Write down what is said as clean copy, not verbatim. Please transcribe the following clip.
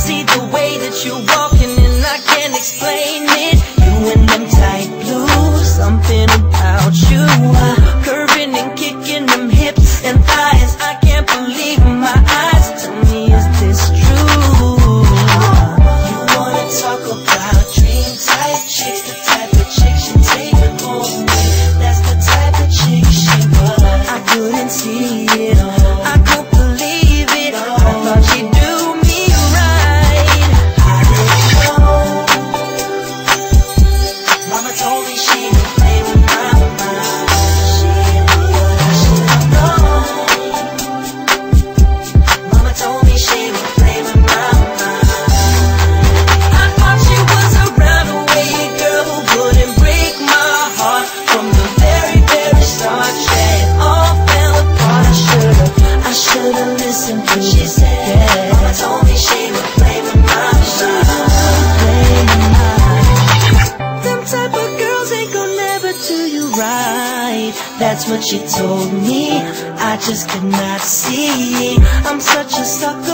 see the way that you're walking and I can't explain it. You and them tight blues, something about you, curving and kicking them hips and thighs. I can't believe my eyes. Tell me, is this true? You wanna talk about dream type chicks, the type of chick she take home with. That's the type of chick she was. I couldn't see it all, I couldn't believe it. I thought she'd do me right. I didn't know. Mama told me she would play with my mind. She knew what I should have known. Mama told me she would play with my mind. I thought she was a runaway girl who wouldn't break my heart from the very, very start. Yeah, it all fell apart. I should've listened to what she said. Yeah. Mama told me she would play with my mind. Them type of girls ain't gon' never do you right. That's what she told me. I just could not see. I'm such a sucker.